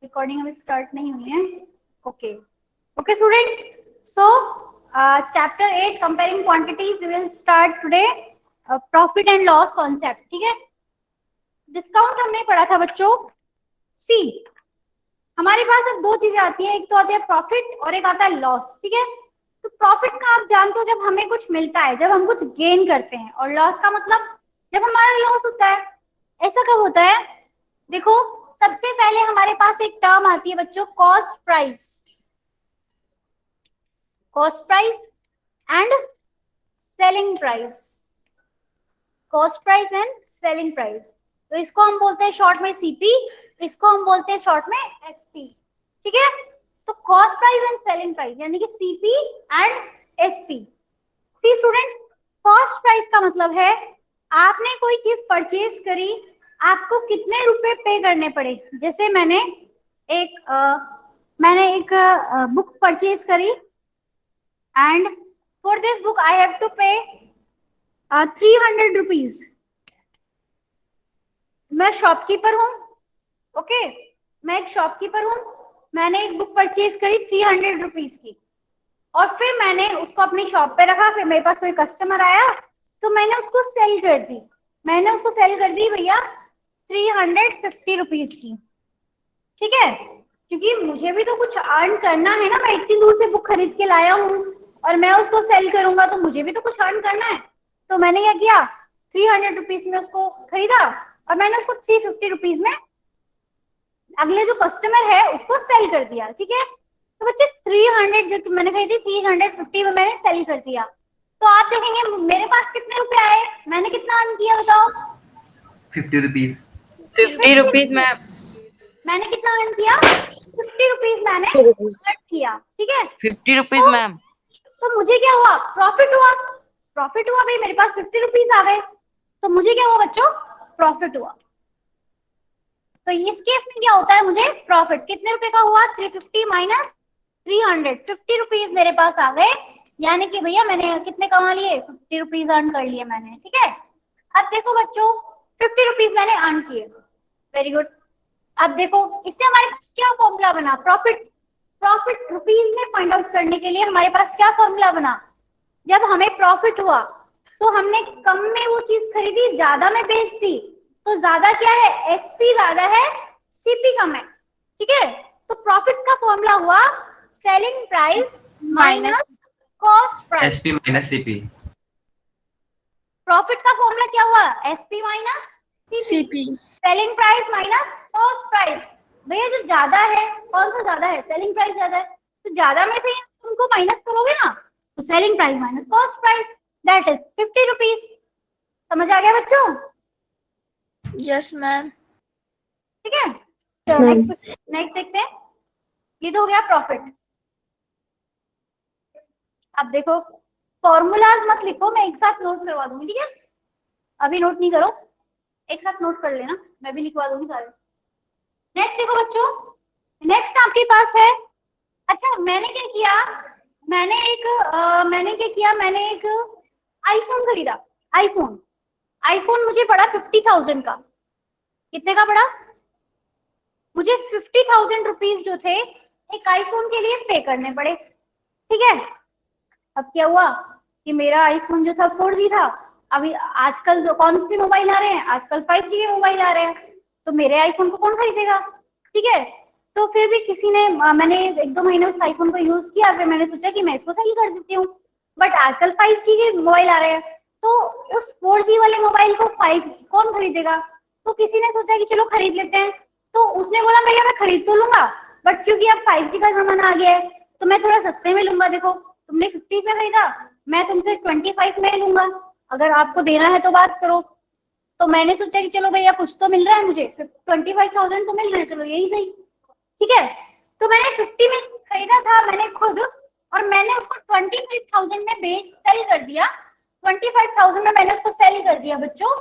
Recording अभी start नहीं हुई है। Okay okay student, so chapter 8 comparing quantities will start today. Profit and loss concept, ठीक है। डिस्काउंट हमने पढ़ा था बच्चों। सी, हमारे पास अब दो चीजें आती है, एक तो आती है प्रॉफिट और एक आता है लॉस, ठीक है। तो प्रॉफिट का आप जानते हो जब हमें कुछ मिलता है, जब हम कुछ गेन करते हैं, और लॉस का मतलब जब हमारा लॉस होता है। ऐसा कब होता है? देखो, सबसे पहले हमारे पास एक टर्म आती है बच्चों, cost price. Cost price and selling price. Cost price and selling price, तो इसको हम बोलते हैं शॉर्ट में सीपी, इसको हम बोलते हैं शॉर्ट में एसपी, ठीक है। तो cost price and selling price यानी कि CP and SP. See student, cost price का मतलब है आपने कोई चीज परचेज करी, आपको कितने रुपए पे करने पड़े। जैसे मैंने एक बुक परचेज करी and for this book I have to pay 300 rupees. मैं शॉपकीपर हूँ, ओके, मैं एक शॉपकीपर हूँ। मैंने एक बुक परचेज करी 300 रुपीज की, और फिर मैंने उसको अपनी शॉप पे रखा। फिर मेरे पास कोई कस्टमर आया तो मैंने उसको सेल कर दी। मैंने उसको सेल कर दी भैया 350 रुपीज की, ठीक है। क्योंकि मुझे भी तो कुछ अर्न करना है ना, मैं इतनी दूर से बुक खरीद के लाया हूँ और मैं उसको सेल करूंगा तो मुझे भी तो कुछ अर्न करना है। तो मैंने क्या किया, 300 रुपीज में उसको खरीदा और मैंने उसको 350 रुपीज में अगले जो कस्टमर है उसको सेल कर दिया, ठीक है। तो बच्चे 300 जो मैंने खरीदी 350 में मैंने सेल कर दिया। तो आप देखेंगे मेरे पास कितने रुपए आए, मैंने कितना अर्न किया बताओ? 50 रुपीज। 50 rupees ma'am. मैंने कितना अर्न किया? 50 रुपीज मैंने अर्न किया, ठीक है। 50 रुपीज मैम। तो मुझे क्या हुआ? प्रॉफिट हुआ। प्रॉफिट हुआ भाई, मेरे पास 50 रुपीज आ गए, तो मुझे क्या हुआ बच्चों? प्रॉफिट हुआ। तो इस केस में क्या होता है, मुझे प्रॉफिट कितने रुपए का हुआ? 350 माइनस 300, 50 रुपीज मेरे पास आ गए। यानी कि भैया मैंने कितने कमा लिए? 50 रुपीज अर्न कर लिए मैंने, ठीक है। अब देखो बच्चों, 50 रुपीज मैंने अर्न किए, वेरी गुड। अब देखो इससे हमारे पास क्या फॉर्मूला बना? प्रॉफिट। प्रॉफिट रुपीज में फाइंड आउट करने के लिए हमारे पास क्या फॉर्मूला बना? जब हमें प्रॉफिट हुआ तो हमने कम में वो चीज खरीदी, ज्यादा में बेच दी, तो ज्यादा क्या है? एसपी ज्यादा है, सीपी कम है, ठीक है। तो प्रॉफिट का फॉर्मूला हुआ selling price minus cost price. SP minus CP. Profit का फॉर्मूला क्या हुआ? SP minus CP, selling price minus cost price. भैया जो ज्यादा है, कौन सा ज्यादा है? सेलिंग प्राइस ज्यादा है, तो ज्यादा में से उनको माइनस करोगे ना, तो selling price minus cost price, that is 50 rupees. समझ आ गया बच्चों? Yes ma'am. ठीक है, चलो नेक्स्ट नेक्स्ट देखते हैं। ये तो हो गया प्रॉफिट। अब देखो, फॉर्मूलाज मत लिखो, मैं एक साथ नोट करवा दूंगी, ठीक है। अभी नोट नहीं करो, एक साथ नोट कर लेना, मैं भी लिखवा दूंगी सारे। नेक्स्ट देखो बच्चों, नेक्स्ट आपके पास है, अच्छा मैंने क्या किया, मैंने एक आईफोन खरीदा। आईफोन आईफोन मुझे पड़ा 50,000 का। कितने का पड़ा? मुझे 50,000 रुपीज जो थे एक आईफोन के लिए पे करने पड़े, ठीक है। अब क्या हुआ कि मेरा आईफोन जो था 4G था। अभी आजकल जो कौन से मोबाइल आ रहे हैं, आजकल 5G के मोबाइल आ रहे हैं, तो मेरे आईफोन को कौन खरीदेगा, ठीक है। तो फिर भी किसी ने, मैंने 1-2 महीने उस आईफोन को यूज किया, फिर मैंने सोचा कि मैं इसको सेल कर देती हूँ। बट आजकल 5G के मोबाइल आ रहे हैं, तो उस 4G वाले मोबाइल को 5 कौन खरीदेगा? तो किसी ने सोचा कि चलो खरीद लेते हैं। तो उसने बोला भैया मैं खरीद तो लूंगा, बट क्योंकि अब 5G का जमाना आ गया है तो मैं थोड़ा सस्ते में लूंगा। देखो तुमने 50 में खरीदा, मैं तुमसे 25 में लूंगा, अगर आपको देना है तो बात करो। तो मैंने सोचा कि चलो भैया कुछ तो मिल रहा है मुझे, 25,000 तो मिल रहे हैं, चलो यही सही, ठीक है। तो मैंने 50 में खरीदा था मैंने खुद, और मैंने उसको 25,000 में सेल कर दिया। 25,000 में मैंने उसको सेल कर दिया बच्चों।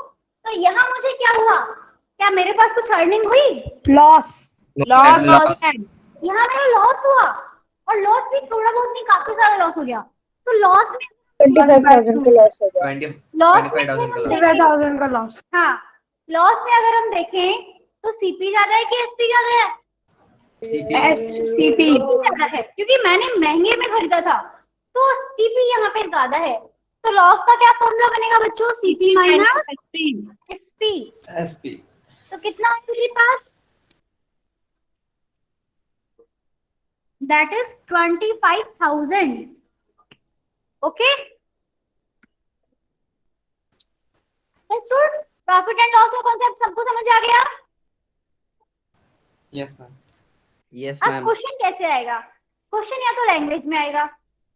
तो यहाँ मुझे क्या हुआ? क्या मेरे पास कुछ अर्निंग हुई? लॉस। लॉस। यहाँ मेरा लॉस हुआ, और लॉस भी थोड़ा बहुत नहीं, काफी सारा लॉस हो गया। तो लॉस में 25,000 का लॉस हो गया। लॉस 25,000 का लॉस। का लॉस। हाँ, लॉस में अगर हम देखें तो सीपी ज्यादा है कि एसपी ज्यादा है? CP. SCP. ज्यादा है क्योंकि मैंने महंगे में खरीदा था, तो सीपी यहाँ पे ज्यादा है। तो लॉस का क्या फॉर्मूला बनेगा बच्चों? CP minus SP. SP. तो कितना है मेरे पास? That is 25,000। Okay, profit and loss का कॉन्सेप्ट सबको समझ आ गया? Yes, ma'am. Yes, अब ma'am. क्वेश्चन कैसे आएगा? क्वेश्चन या तो लैंग्वेज में आएगा,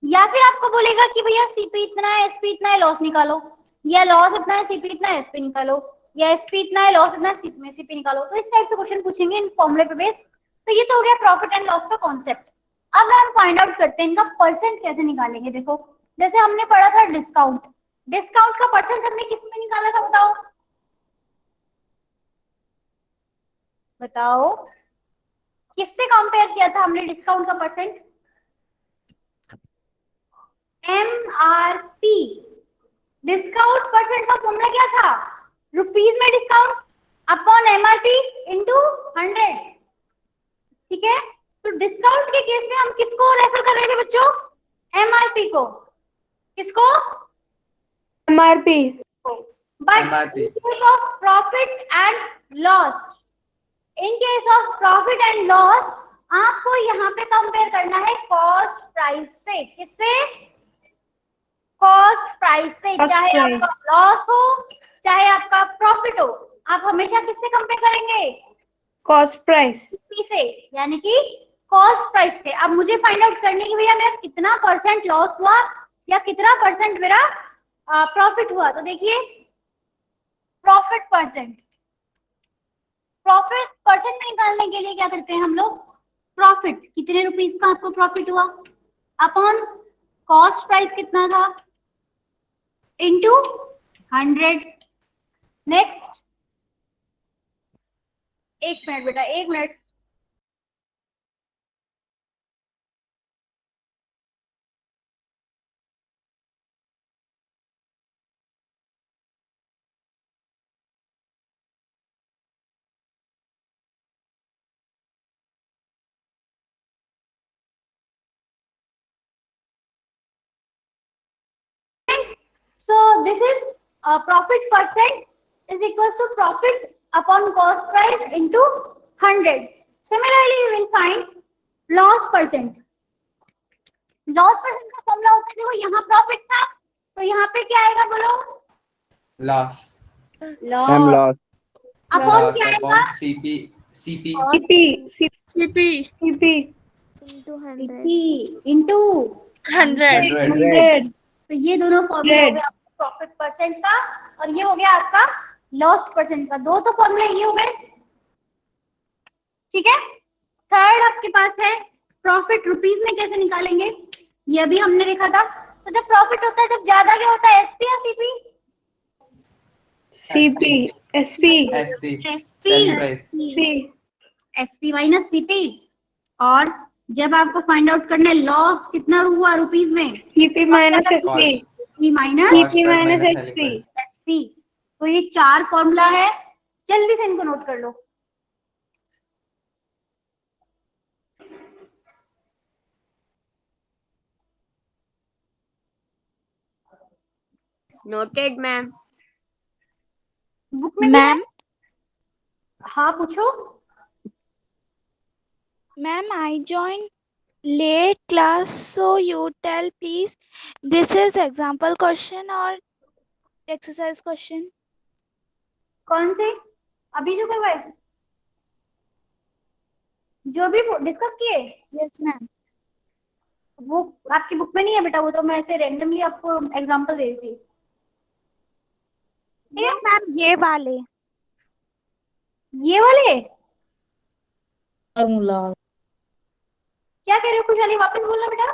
या फिर आपको बोलेगा कि भैया सीपी इतना है, एसपी इतना है, लॉस निकालो, या लॉस इतना है, सीपी इतना है, एसपी निकालो, या एसपी इतना है, लॉस इतना है, सीपी निकालो। तो इस टाइप से क्वेश्चन पूछेंगे इन फॉर्मूले पे बेस। तो ये तो हो गया प्रॉफिट एंड लॉस का कॉन्सेप्ट। अब हम फाइंड आउट करते हैं इनका परसेंट कैसे निकालेंगे। देखो, जैसे हमने पढ़ा था डिस्काउंट, डिस्काउंट का परसेंट हमने किस में निकाला था? बताओ बताओ, किससे कंपेयर किया था हमने डिस्काउंट का परसेंट? MRP। डिस्काउंट परसेंट का फॉर्मूला क्या था? रुपीज में डिस्काउंट अपॉन MRP इंटू 100। ठीक है, तो डिस्काउंट के केस में हम किसको रेफर कर रहे थे बच्चों? MRP को। किसको? MRP. But MRP. In case of profit and loss, in case of profit and loss आपको यहाँ पे कंपेयर करना है कॉस्ट प्राइस से। किससे? कॉस्ट प्राइस से। Cost चाहे price. आपका लॉस हो चाहे आपका प्रॉफिट हो, आप हमेशा किससे कंपेयर करेंगे? Cost price. सीपी से, यानी कि कॉस्ट प्राइस से। अब मुझे फाइंड आउट करने की भैया मेरा कितना परसेंट लॉस हुआ या कितना परसेंट मेरा प्रॉफिट हुआ। तो देखिए, प्रॉफिट परसेंट, प्रॉफिट परसेंट निकालने के लिए क्या करते हैं हम लोग? प्रॉफिट कितने रुपीस का आपको प्रॉफिट हुआ अपॉन कॉस्ट प्राइस कितना था इनटू 100। नेक्स्ट, एक मिनट बेटा, एक minute. So this is profit percent is equals to profit upon cost price into 100. Similarly, you will find loss percent. Loss percent का फॉर्मूला होता है, देखो यहाँ प्रॉफिट था तो यहाँ पे क्या आएगा बोलो? Loss. I'm lost. Upon Loss क्या आएगा? upon CP. CP. CP. CP. Into 100. 100. तो ये दोनों फॉर्मूला हो गया आपका प्रॉफिट परसेंट का, और ये हो गया आपका लॉस परसेंट का। दो तो फॉर्मूला ये हो गए। ठीक है, थर्ड आपके पास है प्रॉफिट रुपीस में कैसे निकालेंगे, ये अभी हमने देखा था। तो जब प्रॉफिट होता है तब ज्यादा क्या होता है? एसपी या CP? CP. SP. SP. Selling price. SP. SP minus CP. और जब आपको फाइंड आउट करना है लॉस कितना हुआ रुपीस में, CP minus SP. Cost. SP minus CP Cost price minus minus SP. selling price. SP. तो ये चार फॉर्मूला है, जल्दी से इनको नोट कर लो। Noted, ma'am. बुक में भी है? मैम हाँ पूछो। Ma'am I joined late class, so you tell please this is example question or exercise question? कौन से? अभी जो करवाए, जो भी डिस्कस किए, Yes मैम। वो आपकी बुक में नहीं है बेटा, वो तो मैं ऐसे रैंडमली आपको एग्जांपल दे रही थी। ठीक है, मैम ये वाले ये वाले फॉर्मूला। क्या कह रहे हो खुशहाली, वापस बोलना बेटा।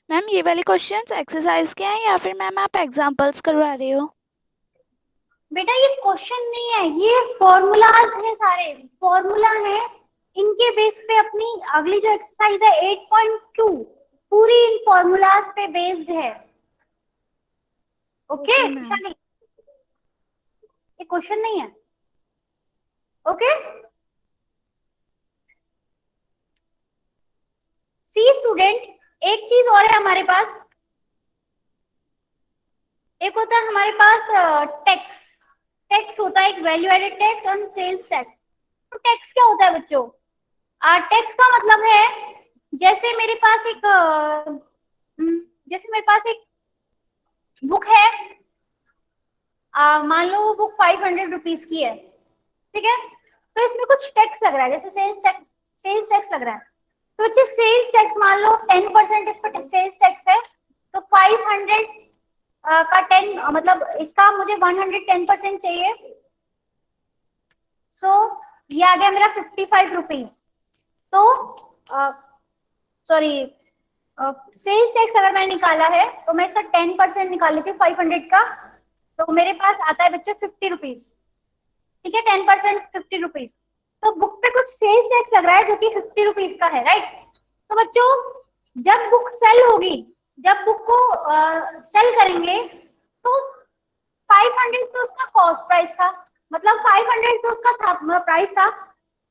मैम ये वाले क्वेश्चंस एक्सरसाइज के हैं या फिर मैम आप एग्जांपल्स करवा रहे हो? बेटा ये क्वेश्चन नहीं है, ये फॉर्मूलाज है, सारे फॉर्मूला है। इनके बेस पे अपनी अगली जो एक्सरसाइज है 8.2 पूरी इन फॉर्मूलाज पे बेस्ड है। Okay Okay, ma'am. खुशहाली, ये क्वेश्चन नहीं है। ओके स्टूडेंट एक चीज और है हमारे पास, एक होता है हमारे पास टैक्स। टैक्स होता है एक वैल्यू एडेड टैक्स और सेल्स टैक्स। तो टैक्स क्या होता है बच्चों? टैक्स का मतलब है जैसे मेरे पास एक बुक है, मान लो वो बुक 500 रुपीज की है, ठीक है, तो इसमें कुछ टैक्स लग रहा है, जैसे सेल्स टैक्स लग रहा है। तो बच्चे सेल्स टैक्स मान लो 10% इस पर सेल्स टैक्स है, तो 500 का 10 मतलब इसका मुझे 110% चाहिए। सो ये आ गया मेरा 55 रुपीज। तो सॉरी, सेल्स टैक्स अगर मैंने निकाला है तो मैं इसका 10% निकाल लेती हूँ 500 का, तो मेरे पास आता है बच्चे 50 रुपीज, ठीक है, 10% 50 रुपीज। तो बुक पे कुछ सेल्स टैक्स लग रहा है जो कि 50 रुपीज का है, राइट। तो बच्चों जब बुक सेल होगी, जब बुक को सेल करेंगे तो 500 तो उसका कॉस्ट प्राइस था, मतलब 500 तो उसका प्राइस था,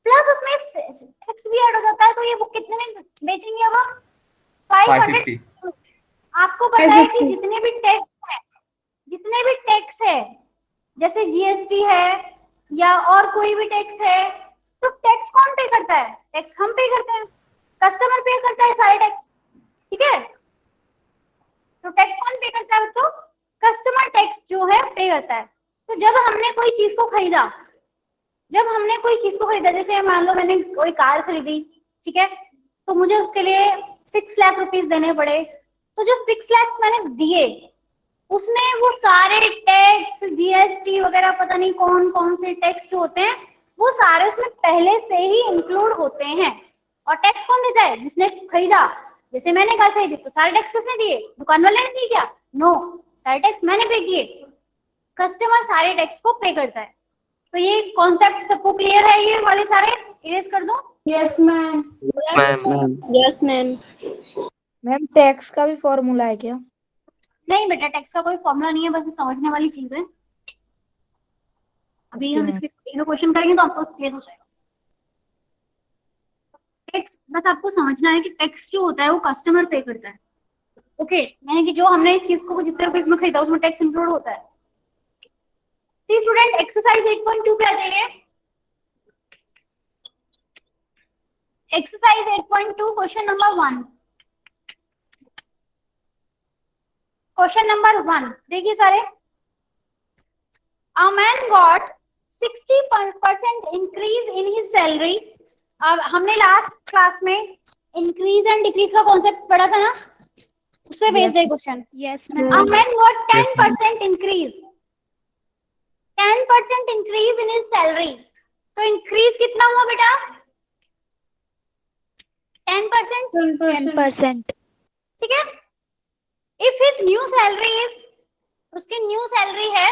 प्लस उसमें टैक्स भी ऐड हो जाता है, तो ये बुक कितने में बेचेंगे अब हम? 500। आपको पता है कि जितने भी टैक्स है जैसे जीएसटी है या और कोई भी टैक्स है, तो टैक्स कौन पे करता है? टैक्स हम पे करते हैं, कस्टमर पे करता है सारे टैक्स, ठीक है। तो टैक्स कौन पे करता है बच्चों? कस्टमर टैक्स जो है पे करता है। तो जब हमने कोई चीज को खरीदा, जैसे मान लो मैंने कोई कार खरीदी, ठीक है, तो मुझे उसके लिए 6 लाख रुपीस देने पड़े। तो जो 6 लाख मैंने दिए उसमें वो सारे टैक्स, जीएसटी वगैरह पता नहीं कौन कौन से टैक्स जो होते हैं वो सारे उसमें पहले से ही इंक्लूड होते हैं। और टैक्स कौन देता है? जिसने खरीदा। जैसे मैंने कार खरीदी तो सारे टैक्स किसने दिए? दुकान वाले ने दिए क्या? नो, सारे टैक्स मैंने पे किए। कस्टमर सारे टैक्स को पे करता है। तो ये कॉन्सेप्ट सबको क्लियर है? ये वाले सारे इरेज कर दो। Yes ma'am. Yes, ma'am. Ma'am tax का भी फॉर्मूला है क्या? नहीं बेटा, टैक्स का कोई फॉर्मूला नहीं है, बस समझने वाली चीज है। अभी हम इसके क्वेश्चन करेंगे तो आपको क्लियर हो जाएगा। टैक्स बस आपको समझना है कि टैक्स जो होता है वो कस्टमर पे करता है, ओके। यानी कि जो हमने इस चीज को जितने रुपए में खरीदा उसमें टैक्स इंक्लूड होता है। सी स्टूडेंट, एक्सरसाइज 8.2 पे आ जाइए। Exercise 8.2 question number 1। Question number 1 देखिए सारे। A man got 60% increase in his salary। अब हमने लास्ट क्लास में इंक्रीज एंड डिक्रीज का कॉन्सेप्ट पढ़ा था ना, उस पे बेस्ड है question. Yes A man got 10% increase, 10% increase in his salary। तो इंक्रीज कितना हुआ बेटा? 10%। 10%। ठीक है। If his new salary is, उसकी न्यू सैलरी है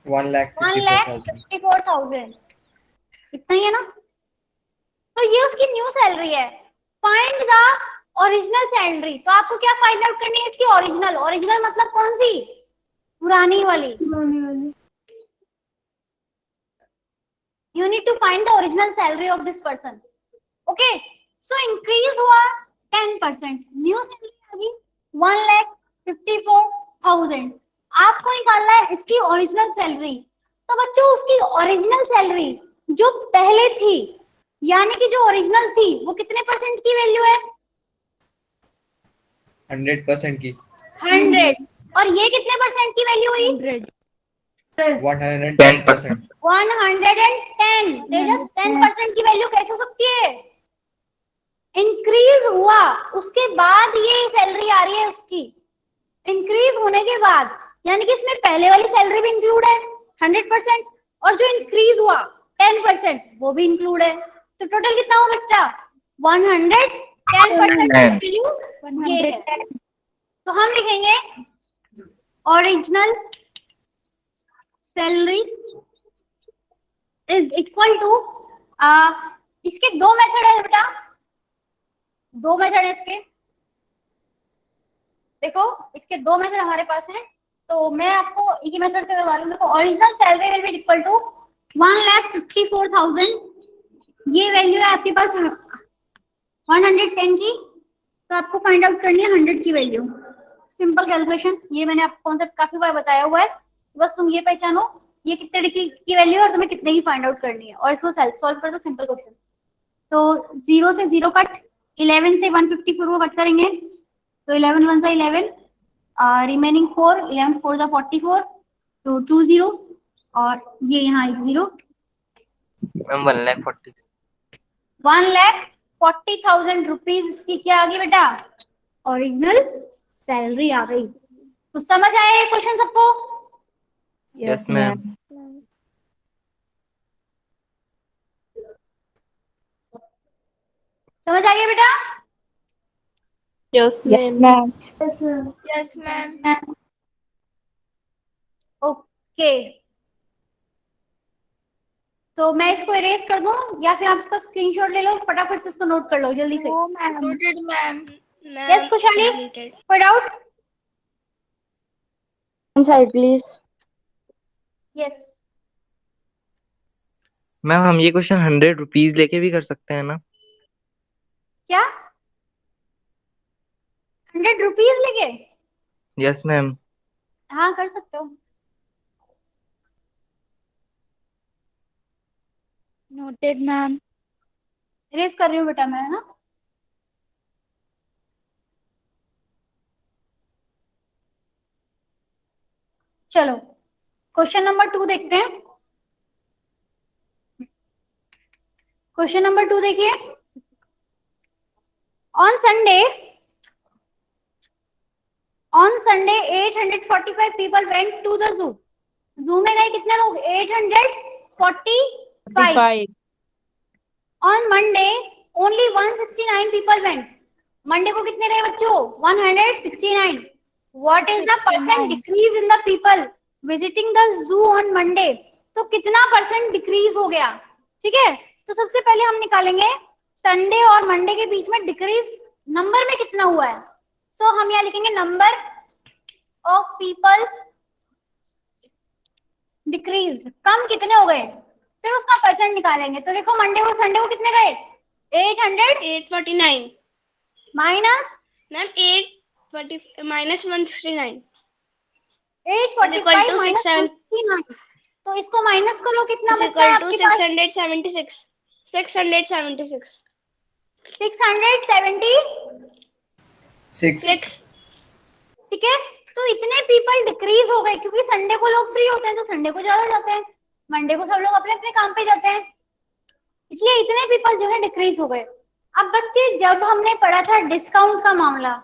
1,54,000, इतना ही है ना। तो ये उसकी न्यू सैलरी है। Find the original salary. तो आपको क्या फाइंड आउट करनी है? इसकी ओरिजिनल। ओरिजिनल मतलब कौन सी? पुरानी वाली। You need to find the original salary of this person. Okay. So increase हुआ 10%, न्यू सैलरी आ गई 1,54,000। आपको निकालना है इसकी ओरिजिनल सैलरी। तो बच्चों उसकी ओरिजिनल सैलरी जो पहले थी, यानी कि जो ओरिजिनल थी वो कितने परसेंट की वैल्यू है? 100% की। 100। और ये कितने परसेंट की वैल्यू हुई? 110%। 110। तेजस 10% की वैल्यू कैसे हो सकती है? इंक्रीज हुआ उसके बाद ये सैलरी आ रही है उसकी, इंक्रीज होने के बाद, यानी कि इसमें पहले वाली सैलरी भी इंक्लूड है 100%, और जो इंक्रीज हुआ 10% वो भी इंक्लूड है। तो टोटल कितना हुआ बच्चा? 110% वैल्यू ये है। तो हम लिखेंगे original salary is equal to, इसके दो मेथड है बेटा, दो मेथड है इसके। देखो इसके दो मेथड हमारे पास हैं, तो मैं आपको एक ही मेथड से करवा रही हूँ। देखो original salary will be equal to 1,54,000 ये वैल्यू है आपके पास 110 की, तो आपको फाइंड आउट करनी है 100 की वैल्यू। सिंपल कैलकुलेशन, ये मैंने आपको कॉन्सेप्ट काफी बार बताया हुआ है, बस तुम ये पहचानो ये कितने डिग्री की वैल्यू है और तुम्हें कितने की फाइंड आउट करनी है, और इसको सॉल्व कर दो, सिंपल क्वेश्चन। तो 0 से 0 कट, 11 से 154 को कट करेंगे, तो 11 1 से 11, रिमेनिंग 4, 11 4 जा 44, तो 20, और ये यहाँ एक 0, मैम 1,40,000। 1,40,000 रुपीज इसकी क्या आ गई बेटा, ओरिजिनल सैलरी आ गई। तो समझ आया ये क्वेश्चन सबको? Yes ma'am. समझ आ गया बेटा? Yes, ma'am. Ma'am Yes, ma'am. Okay, तो मैं इसको इरेज कर दूं या फिर आप इसका स्क्रीनशॉट ले लो, फटाफट से इसको नोट कर लो जल्दी से। Noted, ma'am. यस खुशहाली, कोई doubt? Side please. Yes, ma'am हम ये क्वेश्चन 100 रुपीज लेके भी कर सकते हैं ना? क्या 100 रुपीज लेके? Yes ma'am. हाँ कर सकते हो। Noted ma'am. इरेज कर रही हूँ बेटा मैं, है ना? चलो क्वेश्चन नंबर 2 देखते हैं। क्वेश्चन नंबर 2 देखिए, on Sunday 845 people went to the zoo. zoo में गए कितने लोग? 845. on Monday only 169 people went. Monday को कितने गए बच्चों? 169. what is the percent decrease in the people visiting the zoo on Monday? तो कितना परसेंट डिक्रीज हो गया? ठीक है, तो सबसे पहले हम निकालेंगे संडे और मंडे के बीच में डिक्रीज नंबर में कितना हुआ है। सो हम यहाँ लिखेंगे नंबर ऑफ पीपल डिक्रीज, कम कितने हो गए, फिर उसका परसेंट निकालेंगे। तो देखो मंडे को संडे को कितने गए? 849. Minus Ma'am, 840 minus 169. 845 माइनस 169, तो इसको माइनस करो, कितना बचता है आपके पास? 676. 676. 676। ठीक है, तो इतने पीपल डिक्रीज हो गए क्योंकि संडे को लोग फ्री होते हैं, तो संडे को ज्यादा जाते हैं, मंडे को सब लोग अपने अपने काम पे जाते हैं, इसलिए इतने पीपल जो है डिक्रीज हो गए। अब बच्चे जब हमने पढ़ा था डिस्काउंट का मामला,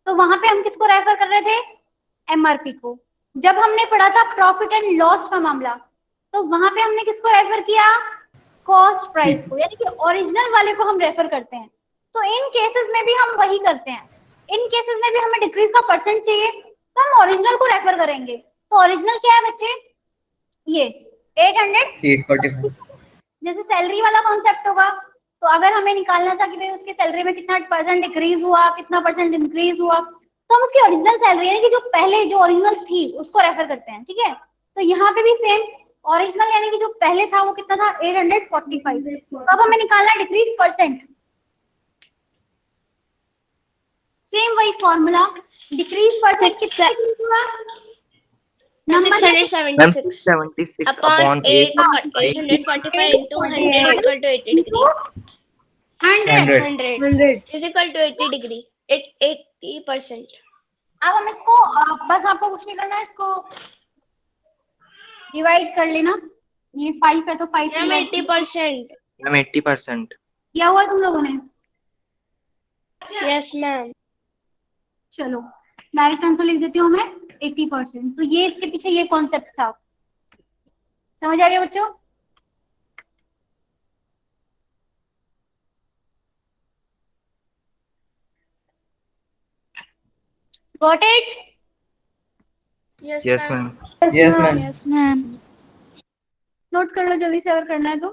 तो वहां पे हम किसको रेफर कर रहे थे? एमआरपी को। जब हमने पढ़ा था प्रॉफिट एंड लॉस का मामला, तो वहां पे हमने किसको रेफर किया? कॉस्ट प्राइस को, यानी कि ओरिजिनल वाले को हम रेफर करते हैं। तो इन केसेस में भी हम वही करते हैं, इन केसेस में भी हमें डिक्रीज का परसेंट चाहिए तो हम ओरिजिनल को रेफर करेंगे। तो ओरिजिनल क्या है बच्चे? ये 845. जैसे सैलरी वाला कॉन्सेप्ट होगा, तो अगर हमें निकालना था कि भाई उसकी सैलरी में कितना परसेंट डिक्रीज हुआ, कितना परसेंट इंक्रीज हुआ, तो हम उसकी ओरिजिनल सैलरी यानी कि जो पहले जो ओरिजिनल थी उसको रेफर करते हैं। ठीक है, तो यहाँ पे भी सेम, ओरिजिनल यानी कि जो पहले था वो कितना था? 845। तो अब हमें निकालना डिक्रीज परसेंट, सेम वही फॉर्मूला, डिक्रीज परसेंट कितना हुआ? Number 676 76 upon 8 8 845 into 100 is equal to 80 degree. 100। 100 is equal to 80 degree. 80%. अब हम इसको बस आपको कुछ नहीं करना है, इसको डिवाइड कर लेना, ये 5 है तो 5 Ma'am, 80%. मैम 80%। किया हुआ है तुम लोगों ने? Yes, ma'am. चलो डायरेक्ट आंसर लिख देती हूँ मैं 80%। तो ये इसके पीछे ये कॉन्सेप्ट था, समझ आ गया बच्चों? Got it? Yes ma'am. Yes, ma'am. Ma'am. Note कर लो जल्दी से अगर करना है तो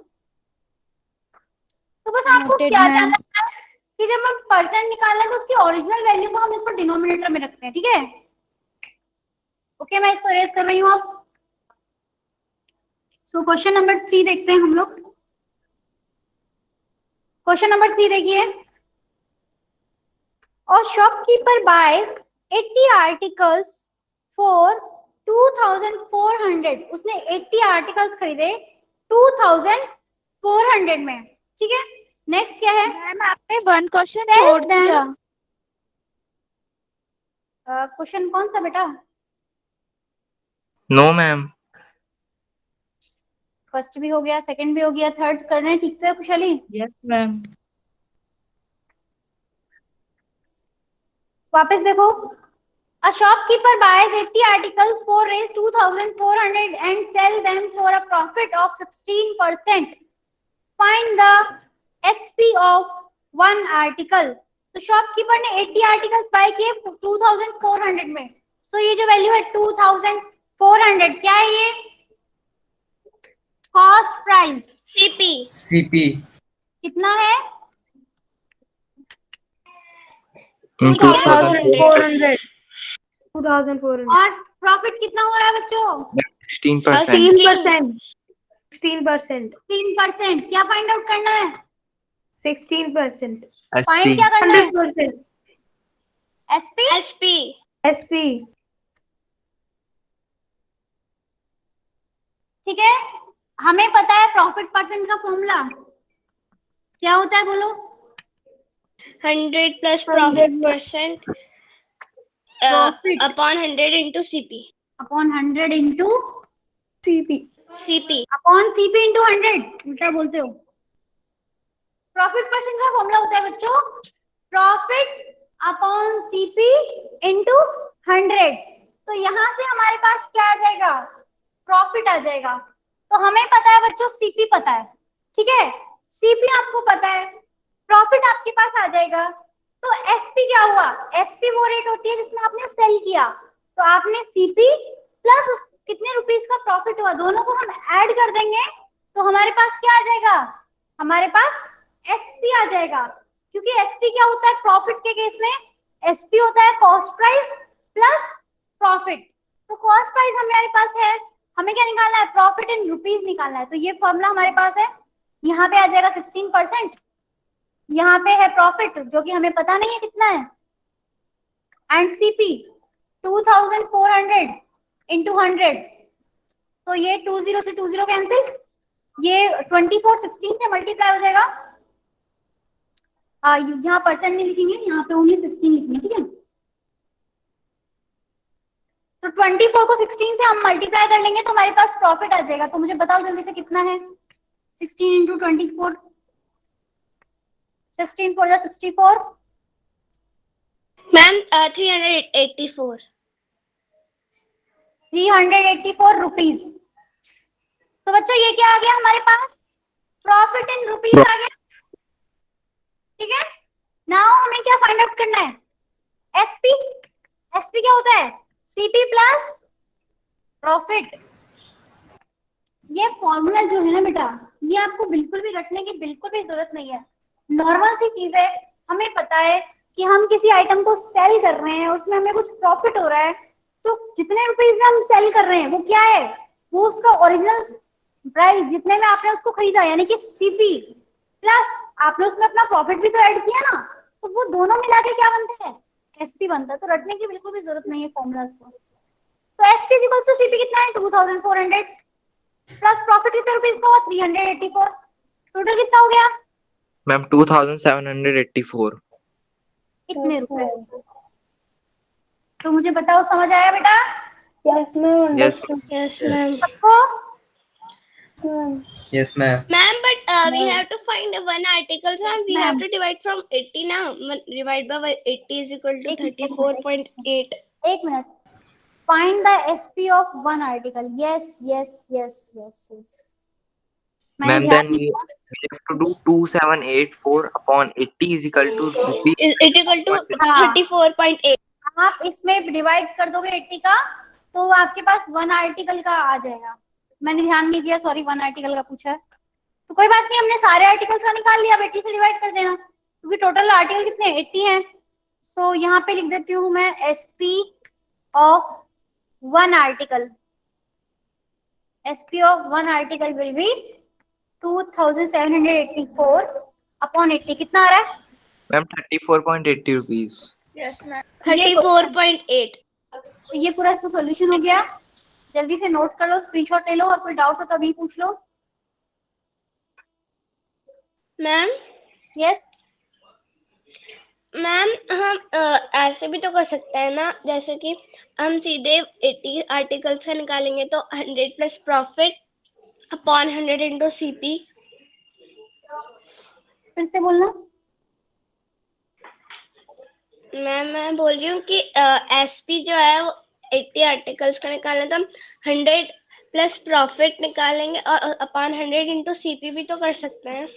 बस आपको Noted, क्या ma'am. जानना है कि जब हम परसेंट निकालना है तो उसकी ओरिजिनल वैल्यू को हम इसको डिनोमिनेटर में रखते हैं। ठीक है, ओके मैं इसको इरेज कर रही हूँ अब। सो क्वेश्चन नंबर 3 देखते हैं हम लोग। क्वेश्चन नंबर 3 देखिए, और शॉपकीपर बाइज 80 आर्टिकल्स फॉर 2400, उसने 80 आर्टिकल्स खरीदे 2400 में, ठीक है। नेक्स्ट क्या है? मैम आपने वन क्वेश्चन Says छोड़ then- दिया। क्वेश्चन कौन सा बेटा? No ma'am. फर्स्ट भी हो गया, सेकंड भी हो गया, थर्ड करना है, ठीक है खुशहाली? Yes ma'am. वापस देखो, a shopkeeper buys 80 articles for raise 2400 and sell them for a profit of 16%. Find the SP of one article. तो शॉपकीपर ने 80 आर्टिकल्स बाय किए 2400 में, सो ये जो वैल्यू है 2400 क्या है? ये कॉस्ट प्राइस CP. CP. कितना है? 2400 2400 और प्रॉफिट कितना हो रहा है बच्चों? 16%। 16%। 3%। क्या फाइंड आउट करना है? 16%। फाइंड क्या करना है? 100%। एसपी। SP. SP। ठीक है, हमें पता है प्रॉफिट परसेंट का फॉर्मूला क्या होता है, बोलो? 100 plus profit percent Profit. upon 100 into CP. Upon 100 into CP। CP. Upon CP into 100, उल्टा बोलते हो। प्रॉफिट परसेंट का फॉर्मूला होता है बच्चों प्रॉफिट अपॉन सीपी इंटू 100। तो यहाँ से हमारे पास क्या आ जाएगा? प्रॉफिट आ जाएगा। तो हमें पता है बच्चों सीपी पता है, ठीक है, सीपी आपको पता है, प्रॉफिट आपके पास आ जाएगा। तो एसपी क्या हुआ? एसपी वो रेट होती है जिसमें आपने सेल किया, तो आपने सीपी प्लस कितने रुपीस का प्रॉफिट हुआ, दोनों को हम ऐड कर देंगे तो हमारे पास क्या आ जाएगा? हमारे पास एसपी आ जाएगा, क्योंकि एसपी क्या होता है प्रॉफिट के केस में? एसपी होता है कॉस्ट प्राइस प्लस प्रॉफिट। तो कॉस्ट प्राइस हमारे पास है, हमें क्या निकालना है? प्रॉफिट इन रुपीस निकालना है। तो ये फॉर्मूला हमारे पास है, यहाँ पे आ जाएगा 16%, यहाँ पे है प्रॉफिट जो कि हमें पता नहीं है कितना है, एंड सीपी 2400 इंटू 100, तो ये 20 से 20 कैंसिल, ये 24 16 से मल्टीप्लाई हो जाएगा। यहाँ परसेंट नहीं लिखेंगे, यहाँ पे ओनली 16 लिखेंगे, ठीक है। तो 24 को 16 से हम मल्टीप्लाई कर लेंगे तो हमारे पास प्रॉफिट आ जाएगा। तो मुझे बताओ जल्दी से कितना है? 16 इंटू 24, 16 4 जा 64, Ma'am, 384. 384 रुपीज। तो बच्चों ये क्या आ गया हमारे पास? प्रॉफिट इन रुपीज आ गया, ठीक है। नाउ हमें क्या फाइंड आउट करना है? एसपी। एसपी क्या होता है? CP plus profit. ये फॉर्मूला जो है ना बेटा, ये आपको बिल्कुल भी रटने की बिल्कुल भी जरूरत नहीं है, नॉर्मल सी चीज है। हमें पता है कि हम किसी आइटम को सेल कर रहे हैं, उसमें हमें कुछ प्रॉफिट हो रहा है, तो जितने रुपीस में हम सेल कर रहे हैं वो क्या है? वो उसका ओरिजिनल प्राइस जितने में आपने उसको खरीदा, यानी कि सीपी प्लस आपने उसमें अपना प्रॉफिट भी तो ऐड किया ना, तो वो दोनों मिला के क्या बनते हैं? एसपी बनता है। तो रटने की बिल्कुल भी जरूरत नहीं है फॉर्मूलाज को। सो एसपी इक्वल्स टू सीपी कितना है? 2400 प्लस प्रॉफिट कितने रुपीस का हुआ? 384। टोटल कितना हो गया मैम 2784। कितने रुपए? तो मुझे बताओ, समझ आया बेटा yes ma'am. Yes. Yes, ma'am. सबको? Yes, ma'am. Ma'am, but we have to find one article, so we have to divide from 80 now. Divide by 80 is equal to 34.8. एक minute. Find the SP of one article. Yes yes yes yes yes. Ma'am, then we have to do 2784 upon 80 is equal to rupees. Is it equal to हाँ। 34.8? आप इसमें divide कर दोगे 80 का, तो आपके पास one article का आ जाएगा। मैंने ध्यान नहीं दिया, सॉरी, वन आर्टिकल का पूछा है तो कोई बात नहीं, हमने सारे आर्टिकल्स का निकाल लिया, 80 से डिवाइड कर देना, क्योंकि टोटल आर्टिकल कितने 80 हैं। सो यहाँ पे लिख देती हूँ मैं SP of one article. SP of one article will be 2784 upon 80 कितना आ रहा है? Ma'am 34.80 rupees. 34.8. तो ये पूरा इसका सॉल्यूशन हो गया। जल्दी से नोट कर लो, स्क्रीनशॉट ले लो, और कोई डाउट हो तो अभी पूछ लो। मैम यस मैम हम ऐसे भी तो कर सकते हैं ना, जैसे कि हम सीधे 80 आर्टिकल्स का निकालेंगे तो 100 plus profit upon 100 into CP. फिर से बोलना। मैम मैं बोल रही हूँ कि एसपी जो है वो 80 आर्टिकल्स का निकालें तो हम 100 प्लस प्रॉफिट निकालेंगे और अपॉन 100 इंटू सीपी भी तो कर सकते हैं।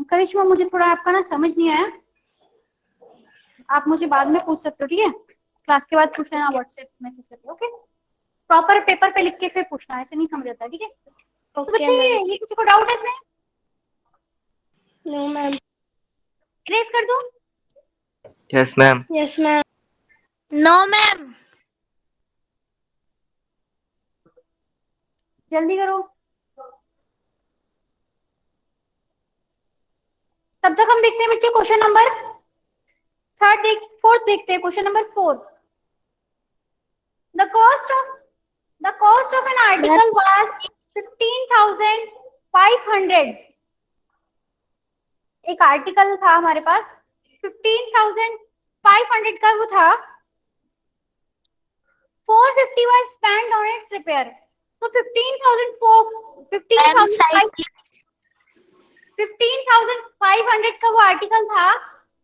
करिश्मा, मुझे थोड़ा आपका ना समझ नहीं आया, आप मुझे बाद में पूछ सकते हो, ठीक है? क्लास के बाद पूछ लेना, व्हाट्सएप मैसेज करके, ओके? प्रॉपर पेपर पे लिख के फिर पूछना, ऐसे नहीं समझ आता, ठीक है? तो बच्चे ये किसी को डाउट है इसमें? No ma'am. इरेज कर दूं? Yes ma'am. Yes ma'am. No, ma'am. जल्दी करो, तब तक हम देखते हैं बच्चे क्वेश्चन नंबर फोर्थ देखते हैं। Question number 4, the cost of an article was 15,500। एक आर्टिकल था हमारे पास, 15,500 का वो था, 450 was spent on its repair। तो 15,500 का वो आर्टिकल था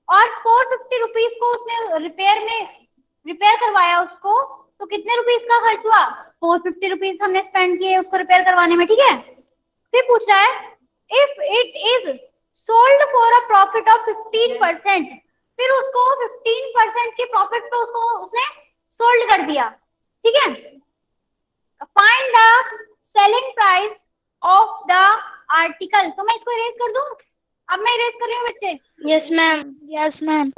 और 450 रुपीज को उसने रिपेयर करवाया उसको, तो कितने रुपीज का खर्च हुआ? 450 रुपीज हमने स्पेंड किए उसको रिपेयर करवाने में, ठीक है? फिर पूछ रहा है if it is sold for a profit of 15%, फिर उसको 15% के प्रॉफिट पे उसको उसने सोल्ड कर दिया, ठीक है? Find the selling price of the article. तो मैं इसको इरेज कर दूं? अब मैं इरेज कर रही हूँ बच्चे। Yes ma'am. Yes, ma'am.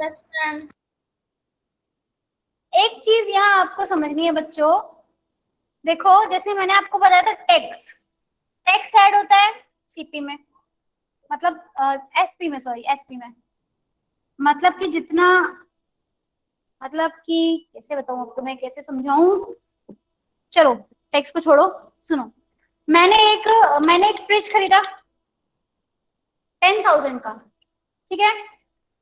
एक चीज यहाँ आपको समझनी है बच्चों, देखो जैसे मैंने आपको बताया था टैक्स ऐड होता है सीपी में, मतलब एसपी में, सॉरी एसपी में, मतलब कि जितना, मतलब कि कैसे बताऊं आपको, मैं कैसे समझाऊं, चलो टैक्स को छोड़ो, सुनो। मैंने एक फ्रिज खरीदा 10,000 का, ठीक है?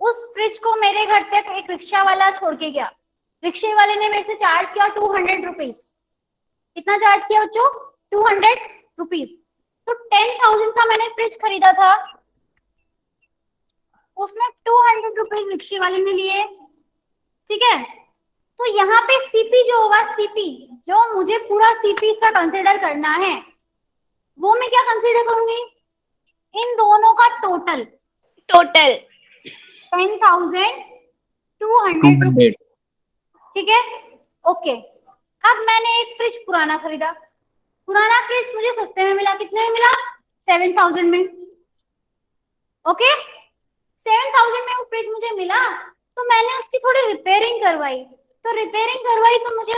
उस फ्रिज को मेरे घर तक एक रिक्शा वाला छोड़ के गया, रिक्शे वाले ने मेरे से चार्ज किया 200 रुपीज। कितना चार्ज किया बच्चों? 200 रुपीज। तो 10,000 का मैंने फ्रिज खरीदा था, उसने 200 रुपीज रिक्शे वाले ने लिए, ठीक है? तो यहाँ पे सीपी जो होगा, सीपी जो मुझे पूरा सीपी सा कंसिडर करना है, वो मैं क्या कंसिडर करूंगी? इन दोनों का टोटल 10,200 रुपीज, ठीक है? ओके। अब मैंने एक फ्रिज पुराना खरीदा, पुराना फ्रिज मुझे सस्ते में मिला, कितने में मिला? 7,000 में, ओके? 7,000 में वो फ्रिज मुझे मिला, तो मैंने उसकी थोड़ी रिपेयरिंग करवाई, तो मुझे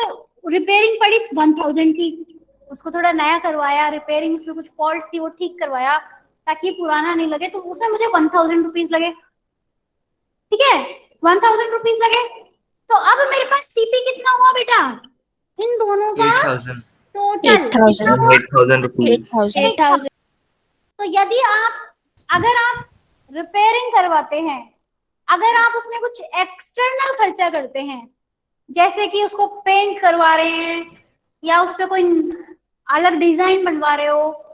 रिपेयरिंग पड़ी 1,000 की, उसको थोड़ा नया करवाया, रिपेयरिंग उसमें कुछ फॉल्ट थी वो ठीक करवाया ताकि पुराना नहीं लगे, तो उसमें मुझे 1,000 रुपीज लगे, ठीक है? 1,000 रुपीज लगे। तो अब मेरे पास सीपी कितना हुआ बेटा? इन दोनों का 8,000। टोटल कितना हुआ? 8,000 रुपीज। 8,000। तो यदि अगर आप रिपेयरिंग करवाते हैं, अगर आप उसमें कुछ एक्सटर्नल खर्चा करते हैं, जैसे कि उसको पेंट करवा रहे हैं या उस पर कोई अलग डिजाइन बनवा रहे हो,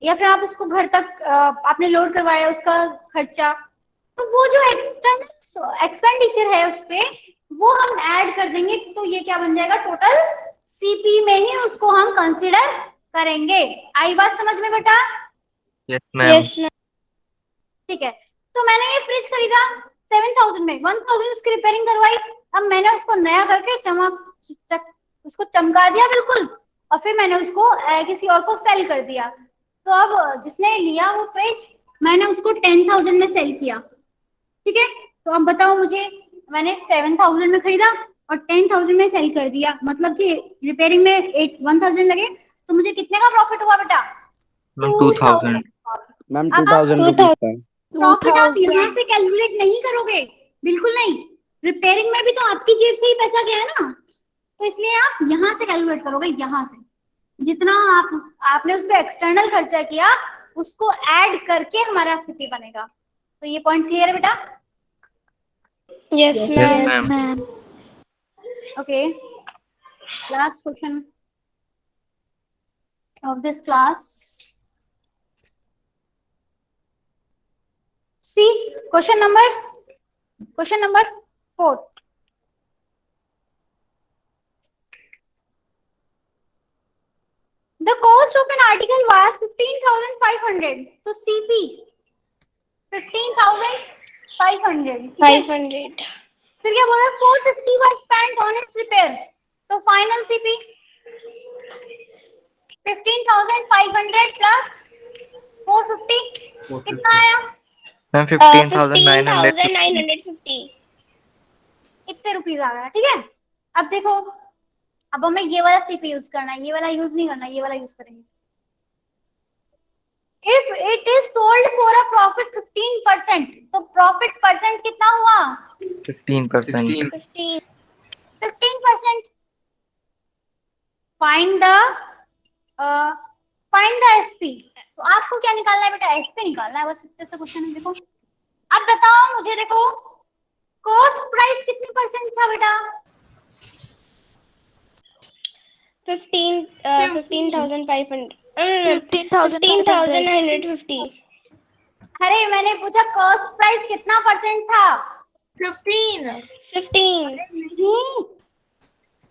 या फिर आप उसको घर तक आपने लोड करवाया उसका खर्चा, तो वो जो एक्सटर्नल एक्सपेंडिचर है उस पे वो हम ऐड कर देंगे, तो ये क्या बन जाएगा? टोटल सीपी में ही उसको हम कंसीडर करेंगे। आई बात समझ में बेटा? Yes ma'am. ठीक है। तो मैंने ये फ्रिज खरीदा 7,000 में, 1,000 उसकी रिपेयरिंग करवाई, अब मैंने उसको नया करके उसको चमका दिया बिल्कुल, और फिर मैंने उसको किसी और को सेल कर दिया। तो अब जिसने लिया वो फ्रिज, मैंने उसको 10,000 में सेल किया, ठीक है? तो अब बताओ मुझे, मैंने 7,000 में खरीदा और 10,000 में सेल कर दिया, मतलब कि रिपेयरिंग में 1,000 लगे, तो मुझे कितने का प्रॉफिट हुआ बेटा? मैम 2000. मैम अब 2000 रुपीज का। प्रॉफिट आप यहाँ से कैलकुलेट नहीं करोगे, बिल्कुल नहीं। रिपेयरिंग में भी तो आपकी जेब से ही पैसा गया है ना, तो इसलिए आप यहाँ से कैलकुलेट करोगे, यहाँ से जितना आपने उस पर एक्सटर्नल खर्चा किया उसको ऐड करके हमारा सीपी बनेगा। तो ये पॉइंट क्लियर है बेटा? Yes Yes, ma'am. ma'am. Okay, last question of this class. See, question number 4. The cost of an article was 15,500. So CP 15,500. 500. फिर क्या बोल रहा है? 450 was spent on its repair. तो final CP 15,500 plus 450 कितना आया? मैम 15,900. 15,950. इतने रुपीज आ गया, ठीक है। अब देखो, अब हमें ये वाला सीपी यूज करना है, ये वाला यूज नहीं करना, ये वाला यूज करेंगे। If it is sold for a profit 15%, तो प्रॉफिट परसेंट कितना हुआ? 15%. 15. 15%. Find the SP. तो आपको क्या निकालना है बेटा? एसपी निकालना है, बस इतने से क्वेश्चन है। देखो अब बताओ मुझे, देखो कॉस्ट प्राइस कितनी परसेंट था बेटा? 15,500. 15,950. अरे मैंने पूछा कॉस्ट प्राइस कितना परसेंट था? 15. नहीं,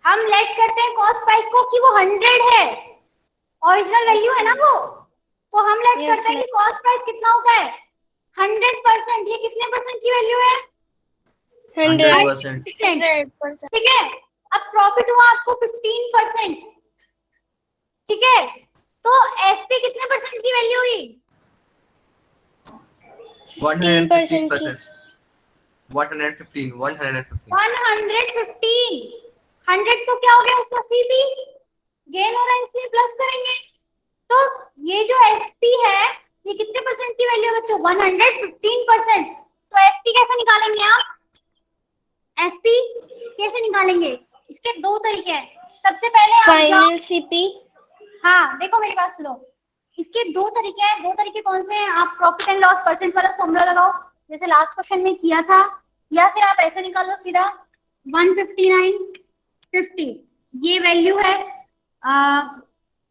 हम लेट करते हैं कॉस्ट प्राइस को कि वो 100 है, ओरिजिनल वैल्यू है ना वो, तो हम लेट Yes, करते हैं कि कॉस्ट प्राइस कितना होता है? 100%। ये कितने परसेंट की वैल्यू है? 100%. 100%, ठीक है। अब प्रॉफिट हुआ आपको 15%, ठीक है। तो एसपी कितने परसेंट की वैल्यू हुई? 115%. 115. 100 तो क्या हो गया उसका? सीपी गेन हो रहा है, इसलिए प्लस करेंगे। तो ये जो एसपी है ये कितने परसेंट की वैल्यू है बच्चों? 115%। तो एसपी कैसे निकालेंगे आप? एसपी कैसे निकालेंगे? इसके दो तरीके हैं। सबसे पहले आप फाइनल सीपी। हाँ देखो मेरी बात सुनो, इसके दो तरीके हैं। दो तरीके कौन से हैं? आप प्रॉफिट एंड लॉस परसेंट वाला फॉर्मूला लगाओ, जैसे लास्ट क्वेश्चन में किया था, या फिर आप ऐसे निकाल लो सीधा 159.50 ये वैल्यू है,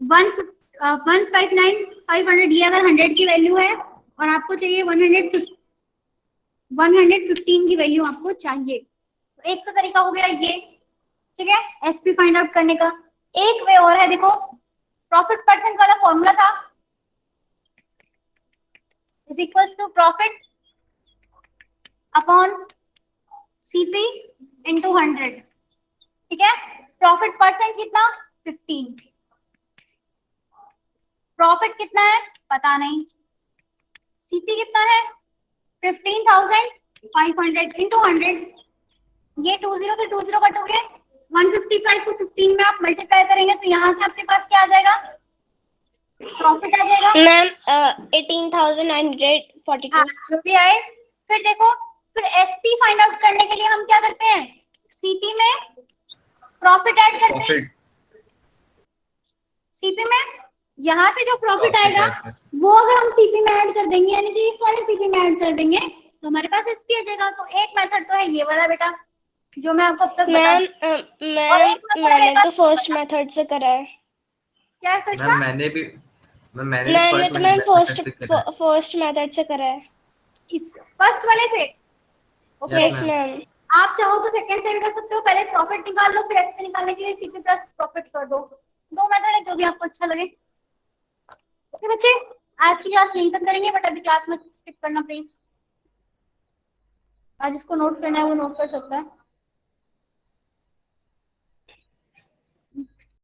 159,500 ये अगर 100 की वैल्यू है, और आपको चाहिए 115 की वैल्यू आपको चाहिए। तो एक तो तरीका हो गया ये, ठीक है, एसपी फाइंड आउट करने का। एक वे और है, देखो प्रॉफिट परसेंट वाला फॉर्मूला था, is equals to profit upon CP into 100, ठीक है। प्रॉफिट परसेंट कितना? 15। प्रॉफिट कितना है पता नहीं, सीपी कितना है? 15,500 इंटू 100। ये 20 से 20 कटोगे, 155 को 15 में आप मल्टीप्लाई करेंगे तो यहाँ से आपके पास क्या आ जाएगा? प्रॉफिट आ जाएगा मैम 18,942. हाँ, जो भी आए। फिर देखो, फिर एसपी फाइंड आउट करने के लिए हम क्या करते हैं? सीपी में प्रॉफिट ऐड करते हैं। सीपी में यहाँ से जो प्रॉफिट आएगा वो अगर हम सीपी में ऐड कर देंगे, यानी कि इस वाले सीपी में ऐड कर देंगे, तो हमारे पास एसपी आ जाएगा। तो एक मेथड तो है ये वाला बेटा, जो मैं आपको अब तक मैम और एक method मैंने मेरे तो पास- फर्स्ट मेथड से करा है। क्या है कृष्णा? मैंने भी मैंने तो मैम फर्स्ट मेथड से करा है। इस फर्स्ट वाले से? Okay, Yes, yes ma'am. आप चाहो तो सेकंड से भी कर सकते हो। पहले प्रॉफिट निकाल लो, फिर एसपी निकालने के लिए सीपी प्लस प्रॉफिट कर दो। दो मेथड है, जो भी आपको अच्छा लगे। ओके बच्चे, आज की क्लास यहीं तक करेंगे, बट अभी क्लास में स्किप करना प्लीज। आज जिसको नोट करना है वो नोट कर सकता है।